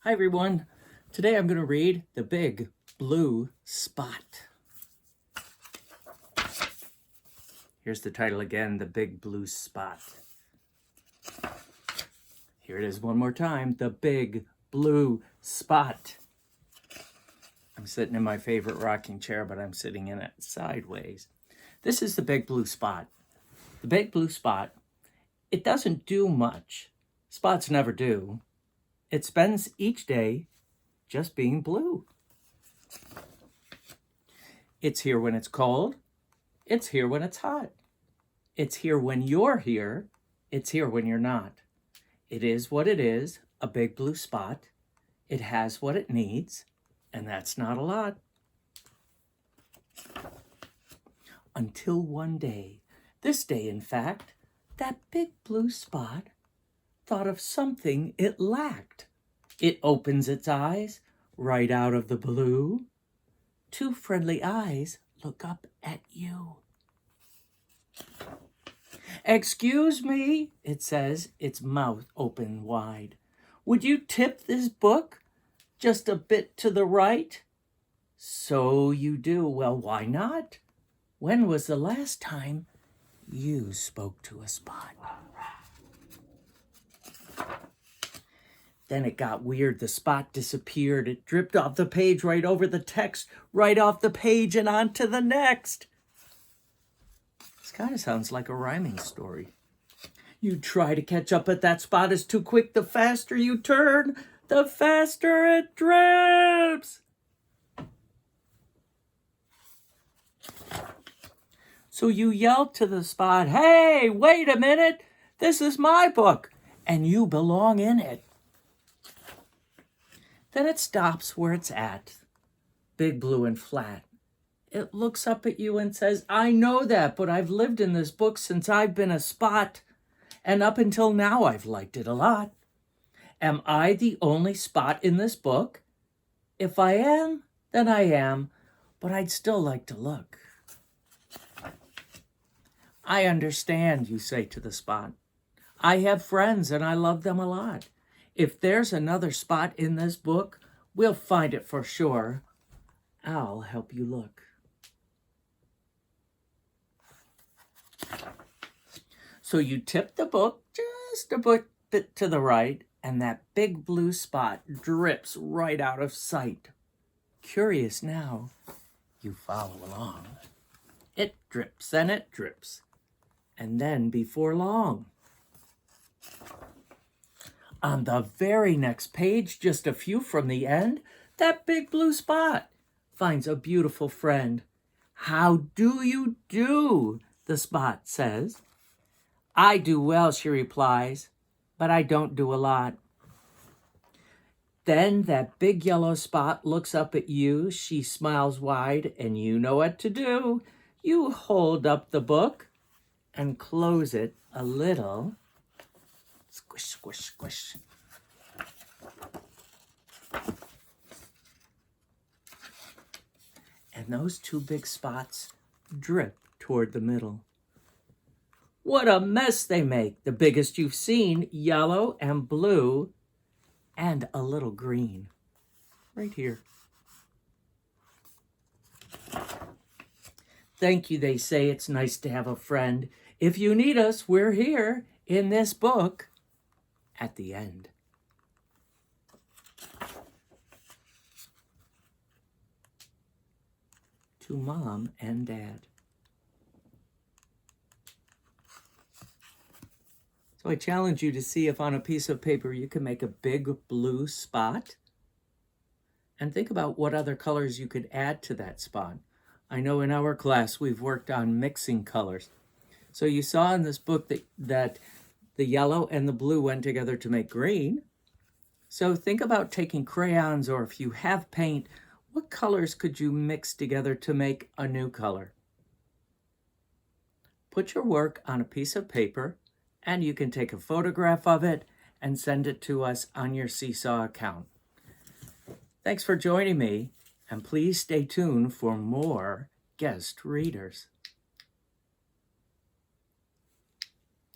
Hi everyone. Today I'm going to read The Big Blue Spot. Here's the title again, The Big Blue Spot. Here it is one more time, The Big Blue Spot. I'm sitting in my favorite rocking chair, but I'm sitting in it sideways. This is the Big Blue Spot. The Big Blue Spot, it doesn't do much. Spots never do. It spends each day just being blue. It's here when it's cold. It's here when it's hot. It's here when you're here. It's here when you're not. It is what it is, a big blue spot. It has what it needs, and that's not a lot. Until one day, this day in fact, that big blue spot thought of something it lacked. It opens its eyes right out of the blue. Two friendly eyes look up at you. "Excuse me," it says, its mouth open wide. "Would you tip this book just a bit to the right?" "So you do. Well, why not? When was the last time you spoke to a spot?" Then it got weird. The spot disappeared. It dripped off the page right over the text, right off the page and on to the next. This kind of sounds like a rhyming story. You try to catch up, but that spot is too quick. The faster you turn, the faster it drips. So you yell to the spot, "Hey, wait a minute. This is my book, and you belong in it." Then it stops where it's at, big blue and flat. It looks up at you and says, "I know that, but I've lived in this book since I've been a spot, and up until now I've liked it a lot. Am I the only spot in this book? If I am, then I am, but I'd still like to look." "I understand," you say to the spot. "I have friends and I love them a lot. If there's another spot in this book, we'll find it for sure. I'll help you look." So you tip the book just a bit to the right, and that big blue spot drips right out of sight. Curious now, you follow along. It drips and it drips, and then before long, on the very next page, just a few from the end, that big blue spot finds a beautiful friend. "How do you do?" the spot says. "I do well," she replies, "but I don't do a lot." Then that big yellow spot looks up at you. She smiles wide, and you know what to do. You hold up the book and close it a little. Squish, squish, squish. And those two big spots drip toward the middle. What a mess they make, the biggest you've seen, yellow and blue and a little green. Right here. "Thank you," they say. "It's nice to have a friend. If you need us, we're here in this book." At the end. To Mom and Dad. So I challenge you to see if on a piece of paper you can make a big blue spot, and think about what other colors you could add to that spot. I know in our class we've worked on mixing colors. So you saw in this book that the yellow and the blue went together to make green. So think about taking crayons, or if you have paint, what colors could you mix together to make a new color? Put your work on a piece of paper, and you can take a photograph of it and send it to us on your Seesaw account. Thanks for joining me, and please stay tuned for more guest readers.